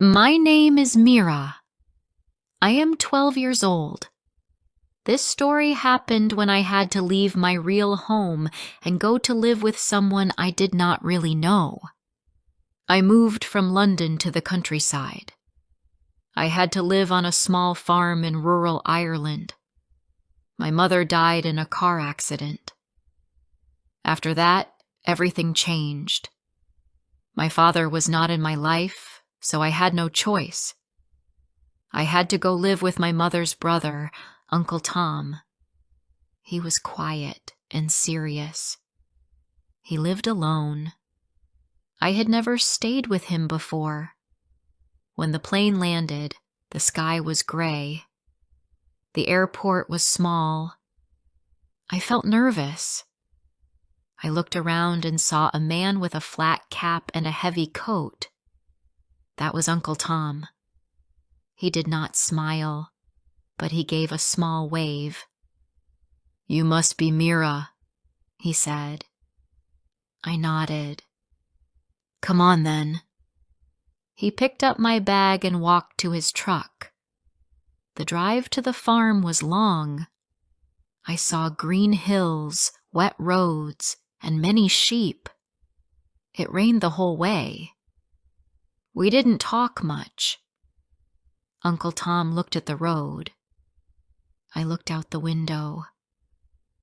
My name is Mira. I am 12 years old. This story happened when I had to leave my real home and go to live with someone I did not really know. I moved from London to the countryside. I had to live on a small farm in rural Ireland. My mother died in a car accident. After that, everything changed. My father was not in my life, so I had no choice. I had to go live with my mother's brother, Uncle Tom. He was quiet and serious. He lived alone. I had never stayed with him before. When the plane landed, the sky was gray. The airport was small. I felt nervous. I looked around and saw a man with a flat cap and a heavy coat. That was Uncle Tom. He did not smile, but he gave a small wave. "You must be Mira," he said. I nodded. "Come on then." He picked up my bag and walked to his truck. The drive to the farm was long. I saw green hills, wet roads, and many sheep. It rained the whole way. We didn't talk much. Uncle Tom looked at the road. I looked out the window.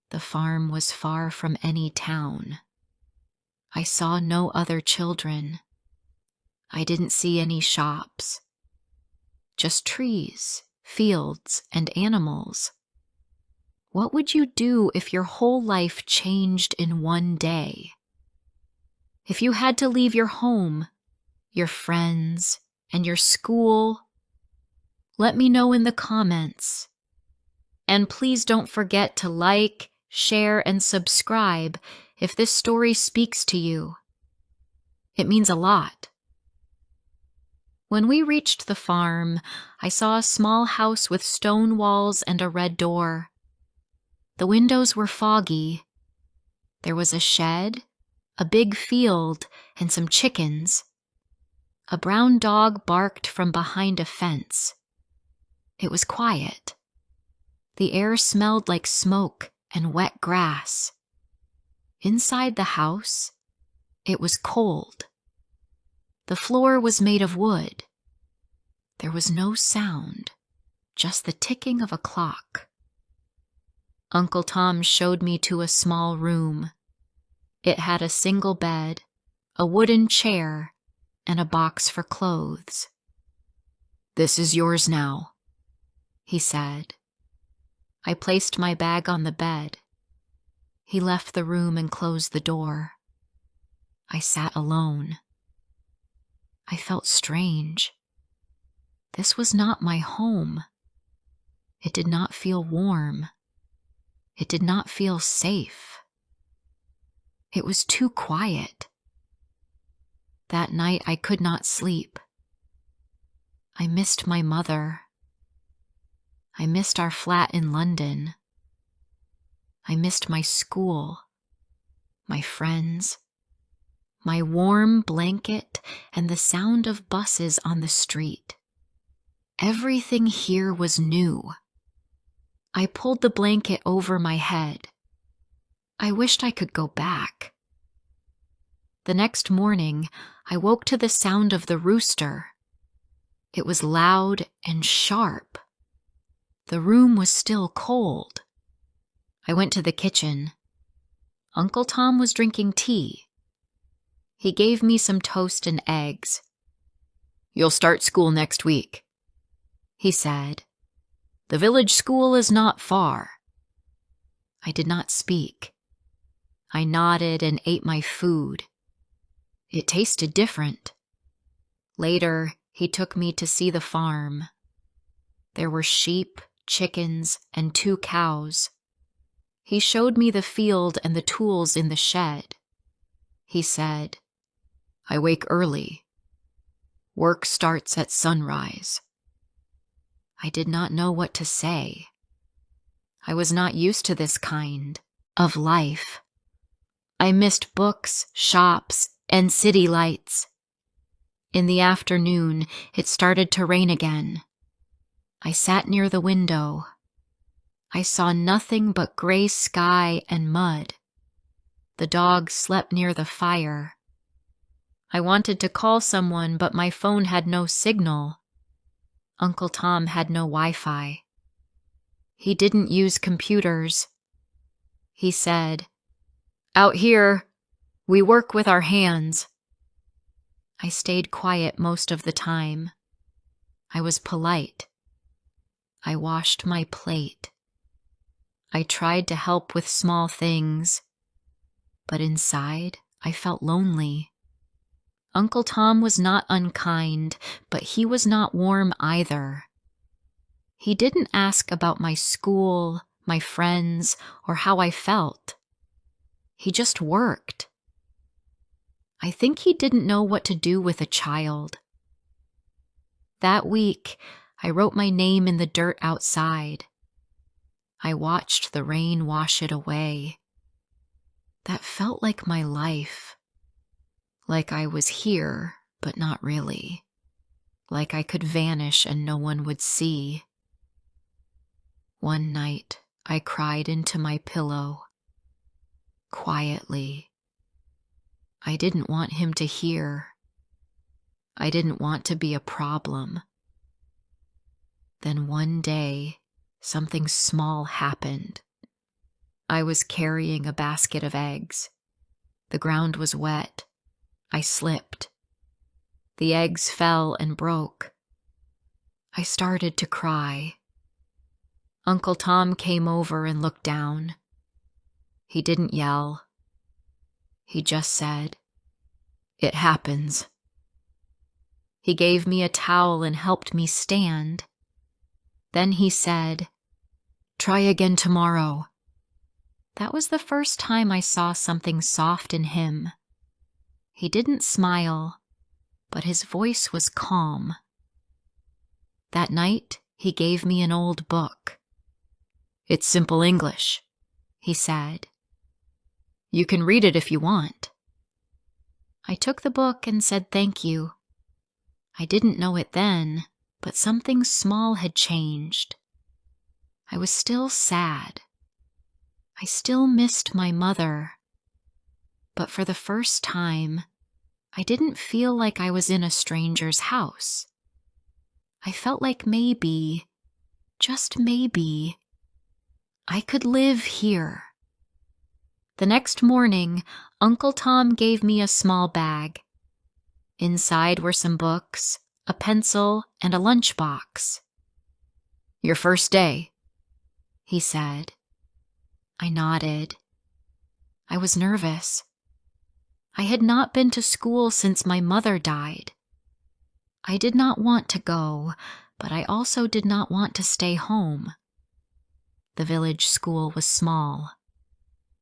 The farm was far from any town. I saw no other children. I didn't see any shops. Just trees, fields, and animals. What would you do if your whole life changed in one day? If you had to leave your home, your friends, and your school? Let me know in the comments. And please don't forget to like, share, and subscribe if this story speaks to you. It means a lot. When we reached the farm, I saw a small house with stone walls and a red door. The windows were foggy. There was a shed, a big field, and some chickens. A brown dog barked from behind a fence. It was quiet. The air smelled like smoke and wet grass. Inside the house, it was cold. The floor was made of wood. There was no sound, just the ticking of a clock. Uncle Tom showed me to a small room. It had a single bed, a wooden chair, and a box for clothes. "This is yours now," he said. I placed my bag on the bed. He left the room and closed the door. I sat alone. I felt strange. This was not my home. It did not feel warm. It did not feel safe. It was too quiet. That night I could not sleep. I missed my mother. I missed our flat in London. I missed my school, my friends, my warm blanket, and the sound of buses on the street. Everything here was new. I pulled the blanket over my head. I wished I could go back. The next morning, I woke to the sound of the rooster. It was loud and sharp. The room was still cold. I went to the kitchen. Uncle Tom was drinking tea. He gave me some toast and eggs. "You'll start school next week," he said. "The village school is not far." I did not speak. I nodded and ate my food. It tasted different. Later, he took me to see the farm. There were sheep, chickens, and 2 cows. He showed me the field and the tools in the shed. He said, "I wake early. Work starts at sunrise." I did not know what to say. I was not used to this kind of life. I missed books, shops, and city lights. In the afternoon, it started to rain again. I sat near the window. I saw nothing but gray sky and mud. The dog slept near the fire. I wanted to call someone, but my phone had no signal. Uncle Tom had no Wi-Fi. He didn't use computers. He said, "Out here, we work with our hands." I stayed quiet most of the time. I was polite. I washed my plate. I tried to help with small things, but inside I felt lonely. Uncle Tom was not unkind, but he was not warm either. He didn't ask about my school, my friends, or how I felt. He just worked. I think he didn't know what to do with a child. That week, I wrote my name in the dirt outside. I watched the rain wash it away. That felt like my life. Like I was here, but not really. Like I could vanish and no one would see. One night, I cried into my pillow. Quietly. I didn't want him to hear. I didn't want to be a problem. Then one day, something small happened. I was carrying a basket of eggs. The ground was wet. I slipped. The eggs fell and broke. I started to cry. Uncle Tom came over and looked down. He didn't yell. He just said, "It happens." He gave me a towel and helped me stand. Then he said, "Try again tomorrow." That was the first time I saw something soft in him. He didn't smile, but his voice was calm. That night, he gave me an old book. "It's simple English," he said. "You can read it if you want." I took the book and said thank you. I didn't know it then, but something small had changed. I was still sad. I still missed my mother. But for the first time, I didn't feel like I was in a stranger's house. I felt like maybe, just maybe, I could live here. The next morning, Uncle Tom gave me a small bag. Inside were some books, a pencil, and a lunchbox. "Your first day," he said. I nodded. I was nervous. I had not been to school since my mother died. I did not want to go, but I also did not want to stay home. The village school was small.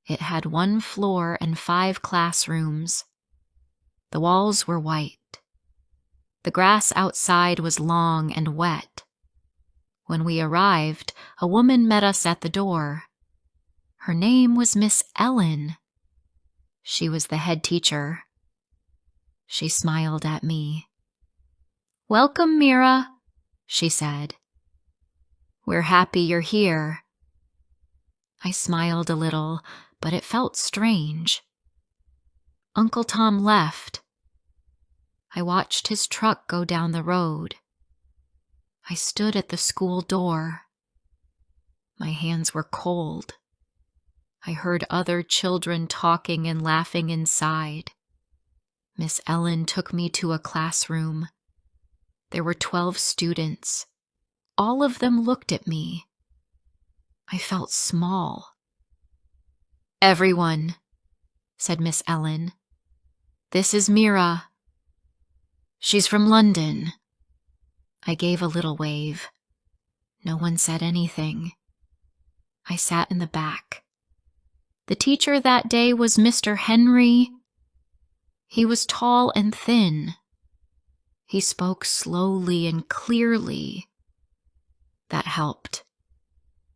It had 1 floor and 5 classrooms. The walls were white. The grass outside was long and wet. When we arrived, a woman met us at the door. Her name was Miss Ellen. She was the head teacher. She smiled at me. "Welcome, Mira," she said. "We're happy you're here." I smiled a little, but it felt strange. Uncle Tom left. I watched his truck go down the road. I stood at the school door. My hands were cold. I heard other children talking and laughing inside. Miss Ellen took me to a classroom. There were 12 students. All of them looked at me. I felt small. "Everyone," said Miss Ellen. "This is Mira. She's from London." I gave a little wave. No one said anything. I sat in the back. The teacher that day was Mr. Henry. He was tall and thin. He spoke slowly and clearly. That helped.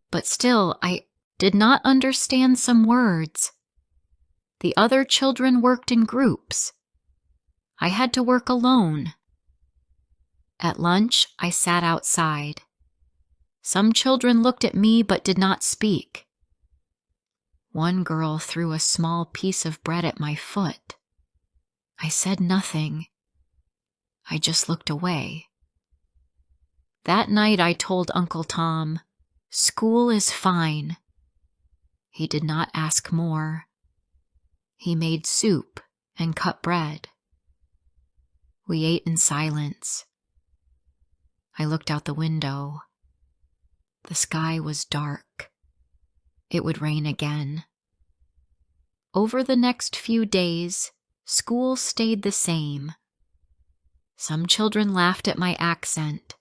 But still, I did not understand some words. The other children worked in groups. I had to work alone. At lunch, I sat outside. Some children looked at me but did not speak. One girl threw a small piece of bread at my foot. I said nothing. I just looked away. That night I told Uncle Tom, "School is fine." He did not ask more. He made soup and cut bread. We ate in silence. I looked out the window. The sky was dark. It would rain again. Over the next few days, school stayed the same. Some children laughed at my accent.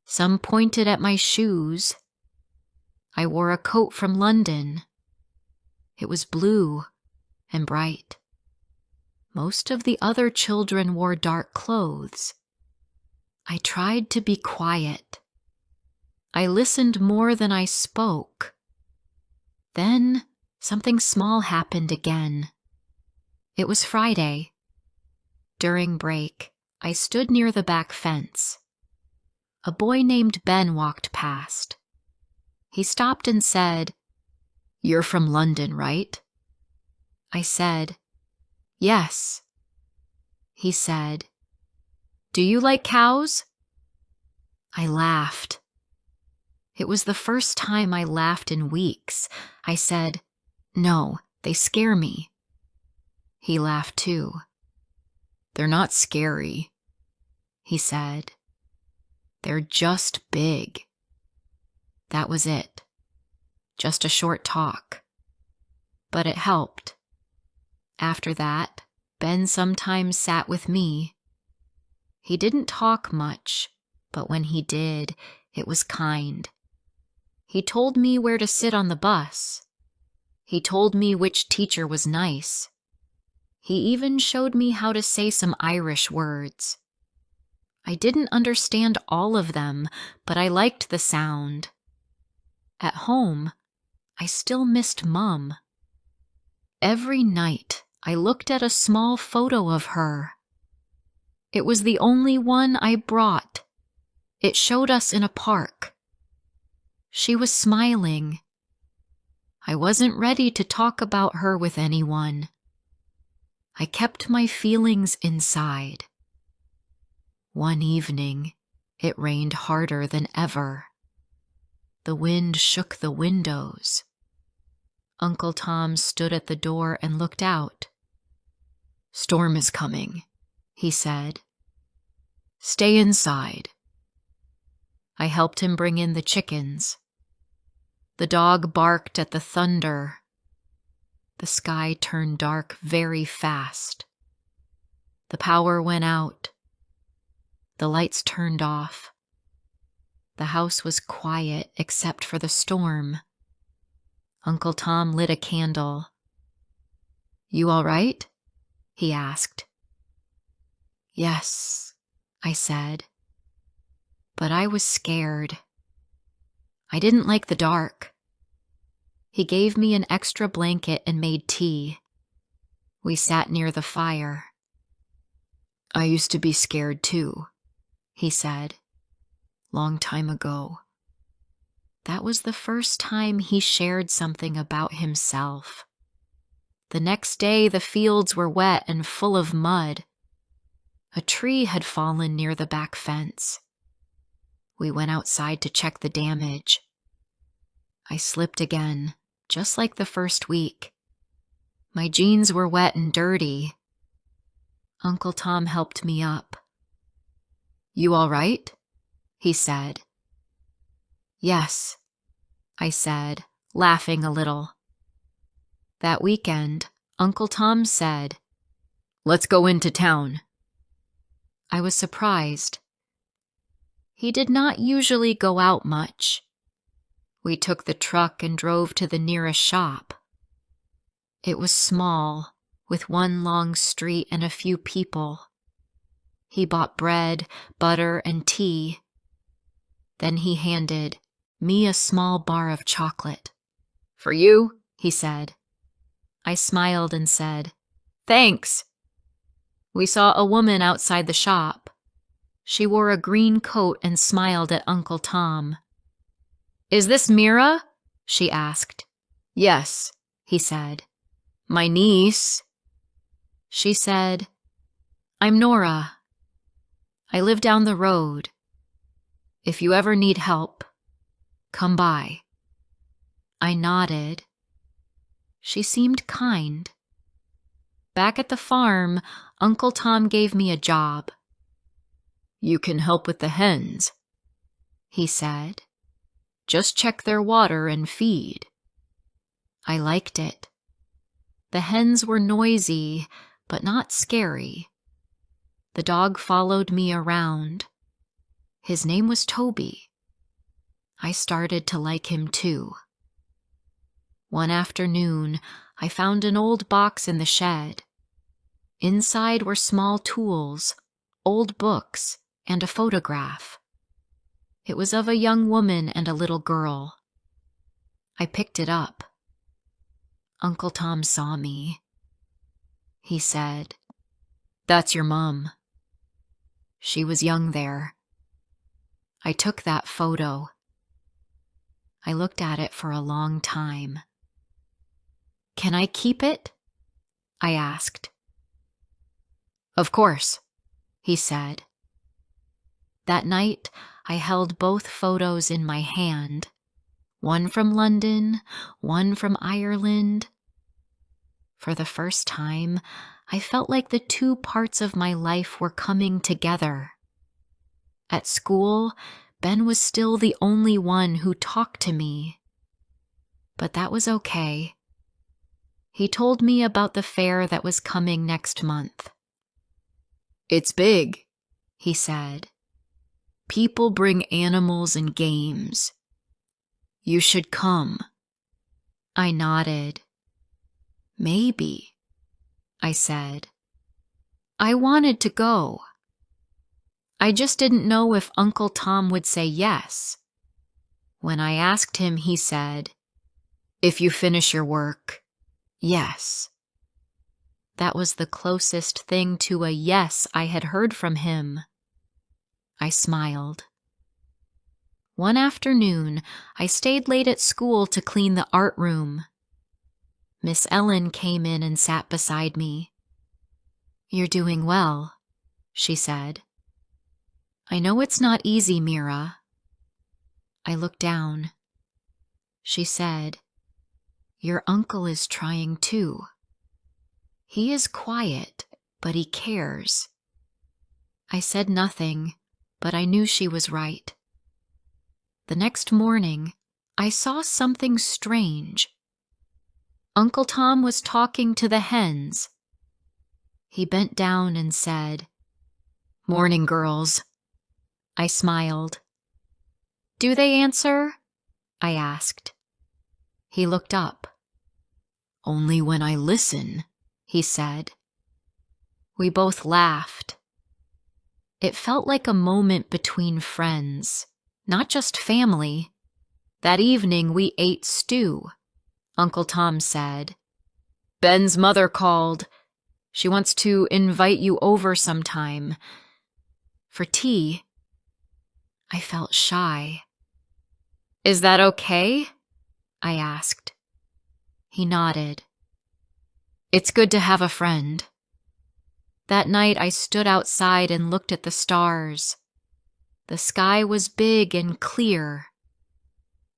Some pointed at my shoes. I wore a coat from London. It was blue and bright. Most of the other children wore dark clothes. I tried to be quiet. I listened more than I spoke. Then something small happened again. It was Friday. During break, I stood near the back fence. A boy named Ben walked past. He stopped and said, "You're from London, right?" I said, "Yes." He said, "Do you like cows?" I laughed. It was the first time I laughed in weeks. I said, "No, they scare me." He laughed too. "They're not scary," he said. "They're just big." That was it. Just a short talk. But it helped. After that, Ben sometimes sat with me. He didn't talk much, but when he did, it was kind. He told me where to sit on the bus. He told me which teacher was nice. He even showed me how to say some Irish words. I didn't understand all of them, but I liked the sound. At home, I still missed Mum. Every night, I looked at a small photo of her. It was the only one I brought. It showed us in a park. She was smiling. I wasn't ready to talk about her with anyone. I kept my feelings inside. One evening, it rained harder than ever. The wind shook the windows. Uncle Tom stood at the door and looked out. "Storm is coming," he said. "Stay inside." I helped him bring in the chickens. The dog barked at the thunder. The sky turned dark very fast. The power went out. The lights turned off. The house was quiet except for the storm. Uncle Tom lit a candle. "You all right?" he asked. "Yes," I said. But I was scared. I didn't like the dark. He gave me an extra blanket and made tea. We sat near the fire. "I used to be scared too," he said. "Long time ago." That was the first time he shared something about himself. The next day, the fields were wet and full of mud. A tree had fallen near the back fence. We went outside to check the damage. I slipped again, just like the first week. My jeans were wet and dirty. Uncle Tom helped me up. "You all right?" he said. "Yes," I said, laughing a little. That weekend, Uncle Tom said, "Let's go into town." I was surprised. He did not usually go out much. We took the truck and drove to the nearest shop. It was small, with one long street and a few people. He bought bread, butter, and tea. Then he handed me a small bar of chocolate. "For you," he said. I smiled and said, "Thanks." We saw a woman outside the shop. She wore a green coat and smiled at Uncle Tom. "Is this Mira?" she asked. "Yes," he said. "My niece." She said, "I'm Nora. I live down the road. If you ever need help, come by." I nodded. She seemed kind. Back at the farm, Uncle Tom gave me a job. "You can help with the hens," he said. "Just check their water and feed." I liked it. The hens were noisy, but not scary. The dog followed me around. His name was Toby. I started to like him too. One afternoon, I found an old box in the shed. Inside were small tools, old books, and a photograph. It was of a young woman and a little girl. I picked it up. Uncle Tom saw me. He said, "That's your mom. She was young there." I took that photo. I looked at it for a long time. "Can I keep it?" I asked. "Of course," he said. That night, I held both photos in my hand, one from London, one from Ireland. For the first time, I felt like the two parts of my life were coming together. At school, Ben was still the only one who talked to me. But that was okay. He told me about the fair that was coming next month. "It's big," he said. "People bring animals and games. You should come." I nodded. "Maybe," I said. I wanted to go. I just didn't know if Uncle Tom would say yes. When I asked him, he said, "If you finish your work, yes." That was the closest thing to a yes I had heard from him. I smiled. One afternoon, I stayed late at school to clean the art room. Miss Ellen came in and sat beside me. "You're doing well," she said. "I know it's not easy, Mira." I looked down. She said, "Your uncle is trying too. He is quiet, but he cares." I said nothing, but I knew she was right. The next morning, I saw something strange. Uncle Tom was talking to the hens. He bent down and said, "Morning, girls." I smiled. "Do they answer?" I asked. He looked up. "Only when I listen," he said. We both laughed. It felt like a moment between friends, not just family. That evening we ate stew. Uncle Tom said, "Ben's mother called. She wants to invite you over sometime. For tea." I felt shy. "Is that okay?" I asked. He nodded. "It's good to have a friend." That night I stood outside and looked at the stars. The sky was big and clear.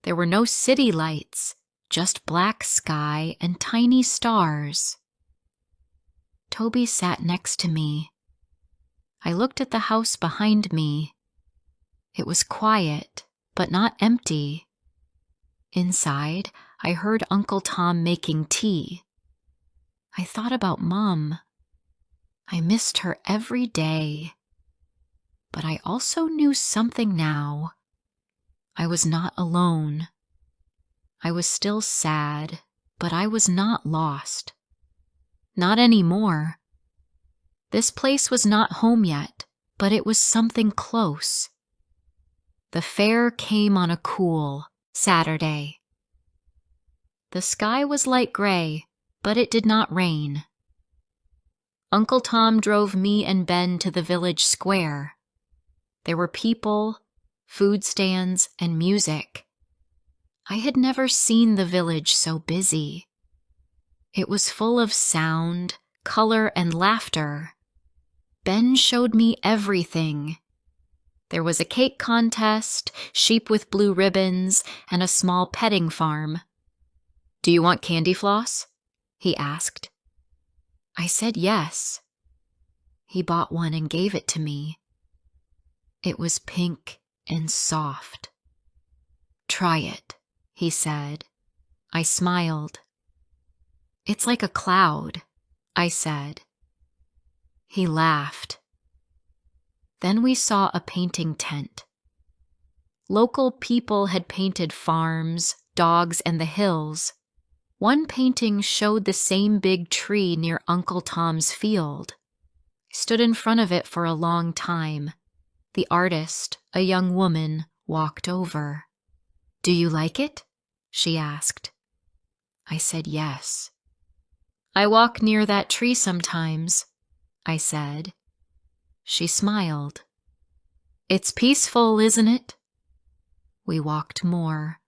There were no city lights, just black sky and tiny stars. Toby sat next to me. I looked at the house behind me. It was quiet, but not empty. Inside, I heard Uncle Tom making tea. I thought about Mom. I missed her every day. But I also knew something now. I was not alone. I was still sad, but I was not lost. Not anymore. This place was not home yet, but it was something close. The fair came on a cool Saturday. The sky was light gray, but it did not rain. Uncle Tom drove me and Ben to the village square. There were people, food stands, and music. I had never seen the village so busy. It was full of sound, color, and laughter. Ben showed me everything. There was a cake contest, sheep with blue ribbons, and a small petting farm. "Do you want candy floss?" he asked. I said yes. He bought one and gave it to me. It was pink and soft. "Try it," he said. I smiled. "It's like a cloud," I said. He laughed. Then we saw a painting tent. Local people had painted farms, dogs, and the hills. One painting showed the same big tree near Uncle Tom's field. I stood in front of it for a long time. The artist, a young woman, walked over. "Do you like it?" she asked. I said yes. "I walk near that tree sometimes," I said. She smiled. "It's peaceful, isn't it?" We walked more.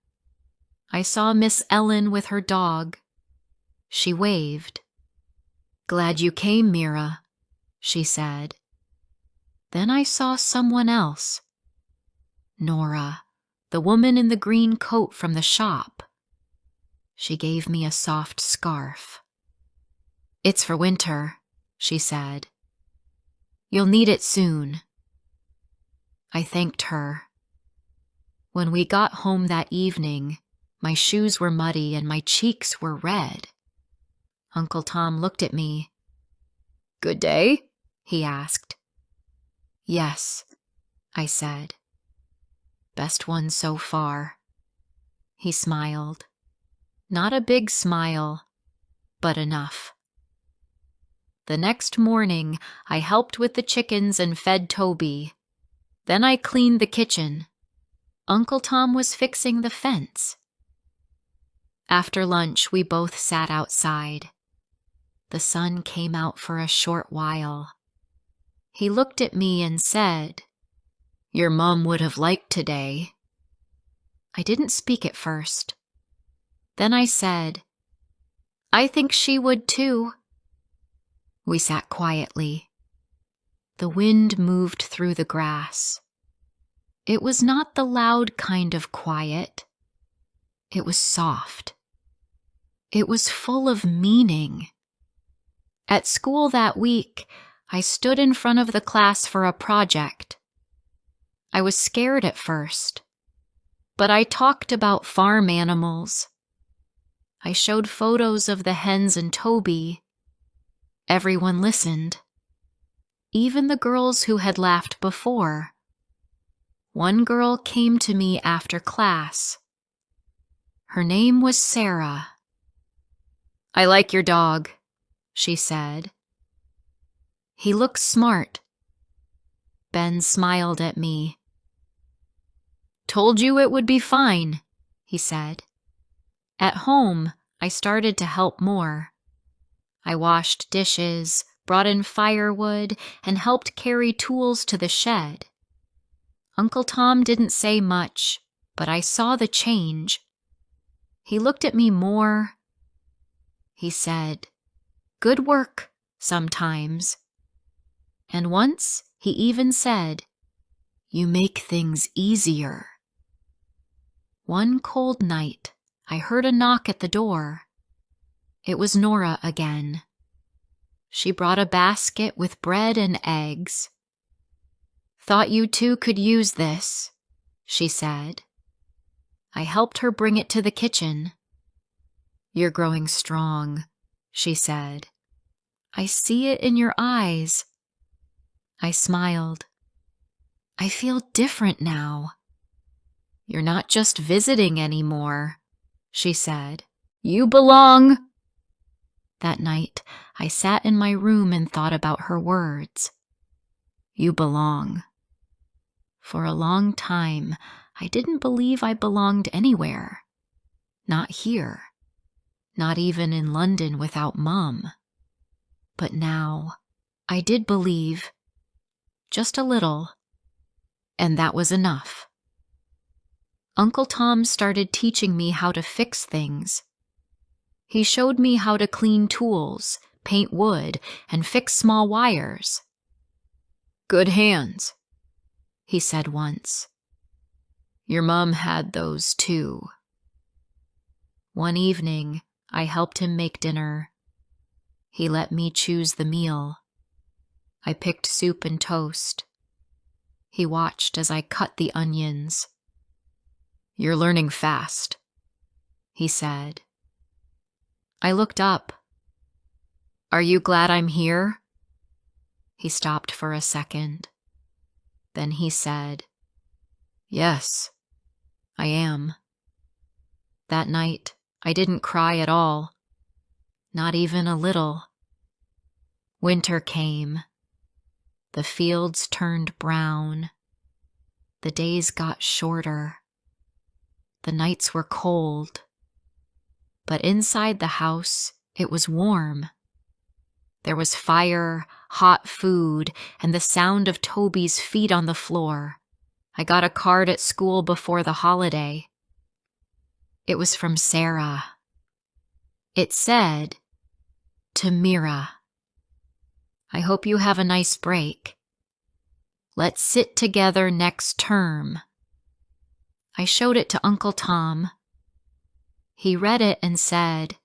I saw Miss Ellen with her dog. She waved. "Glad you came, Mira," she said. Then I saw someone else. Nora, the woman in the green coat from the shop. She gave me a soft scarf. "It's for winter," she said. "You'll need it soon." I thanked her. When we got home that evening, my shoes were muddy and my cheeks were red. Uncle Tom looked at me. "Good day?" he asked. "Yes," I said. "Best one so far." He smiled. Not a big smile, but enough. The next morning, I helped with the chickens and fed Toby. Then I cleaned the kitchen. Uncle Tom was fixing the fence. After lunch, we both sat outside. The sun came out for a short while. He looked at me and said, "Your mom would have liked today." I didn't speak at first. Then I said, "I think she would too." We sat quietly. The wind moved through the grass. It was not the loud kind of quiet. It was soft. It was full of meaning. At school that week, I stood in front of the class for a project. I was scared at first, but I talked about farm animals. I showed photos of the hens and Toby. Everyone listened, even the girls who had laughed before. One girl came to me after class. Her name was Sarah. "I like your dog," she said. "He looks smart." Ben smiled at me. "Told you it would be fine," he said. At home, I started to help more. I washed dishes, brought in firewood, and helped carry tools to the shed. Uncle Tom didn't say much, but I saw the change. He looked at me more. He said, "Good work, sometimes." And once he even said, "You make things easier." One cold night, I heard a knock at the door. It was Nora again. She brought a basket with bread and eggs. "Thought you two could use this," she said. I helped her bring it to the kitchen. "You're growing strong," she said. "I see it in your eyes." I smiled. "I feel different now." "You're not just visiting anymore," she said. "You belong." That night, I sat in my room and thought about her words. You belong. For a long time, I didn't believe I belonged anywhere. Not here. Not even in London without Mom. But now, I did believe. Just a little. And that was enough. Uncle Tom started teaching me how to fix things. He showed me how to clean tools, paint wood, and fix small wires. "Good hands," he said once. "Your mom had those too." One evening, I helped him make dinner. He let me choose the meal. I picked soup and toast. He watched as I cut the onions. "You're learning fast," he said. I looked up. "Are you glad I'm here?" He stopped for a second. Then he said, "Yes, I am." That night, I didn't cry at all. Not even a little. Winter came. The fields turned brown. The days got shorter. The nights were cold. But inside the house, it was warm. There was fire, hot food, and the sound of Toby's feet on the floor. I got a card at school before the holiday. It was from Sarah. It said, "To Mira. I hope you have a nice break. Let's sit together next term." I showed it to Uncle Tom. He read it and said,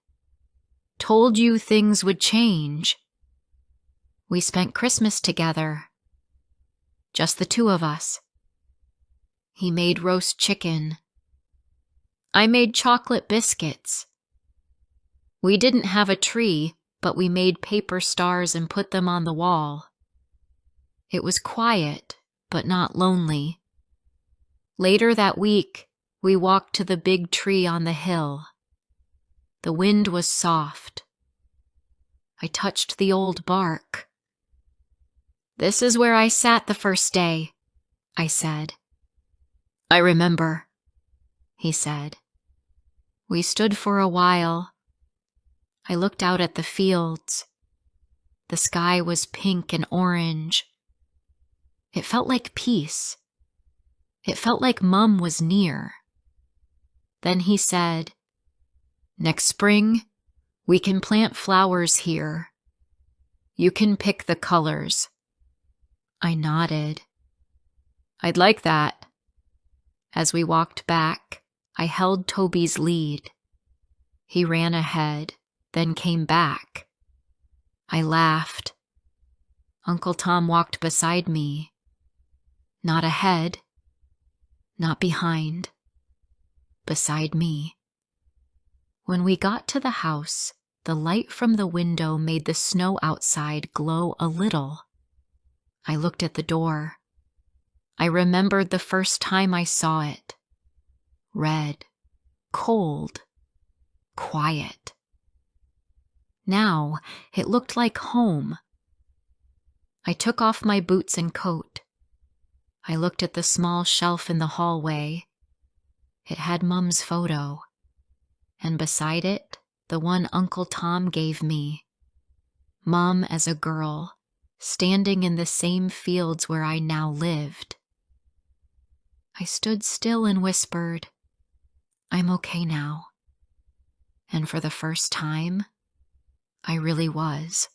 "Told you things would change." We spent Christmas together. Just the two of us. He made roast chicken. I made chocolate biscuits. We didn't have a tree, but we made paper stars and put them on the wall. It was quiet, but not lonely. Later that week, we walked to the big tree on the hill. The wind was soft. I touched the old bark. "This is where I sat the first day," I said. "I remember," he said. We stood for a while. I looked out at the fields. The sky was pink and orange. It felt like peace. It felt like Mum was near. Then he said, "Next spring, we can plant flowers here. You can pick the colors." I nodded. "I'd like that." As we walked back, I held Toby's lead. He ran ahead, then came back. I laughed. Uncle Tom walked beside me. Not ahead, not behind, beside me. When we got to the house, the light from the window made the snow outside glow a little. I looked at the door. I remembered the first time I saw it. Red, cold, quiet. Now it looked like home. I took off my boots and coat. I looked at the small shelf in the hallway. It had Mum's photo, and beside it, the one Uncle Tom gave me. Mum as a girl, standing in the same fields where I now lived. I stood still and whispered, "I'm okay now." And for the first time, I really was.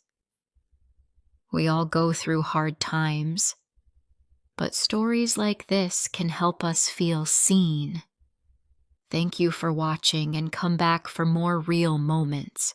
We all go through hard times, but stories like this can help us feel seen. Thank you for watching, and come back for more real moments.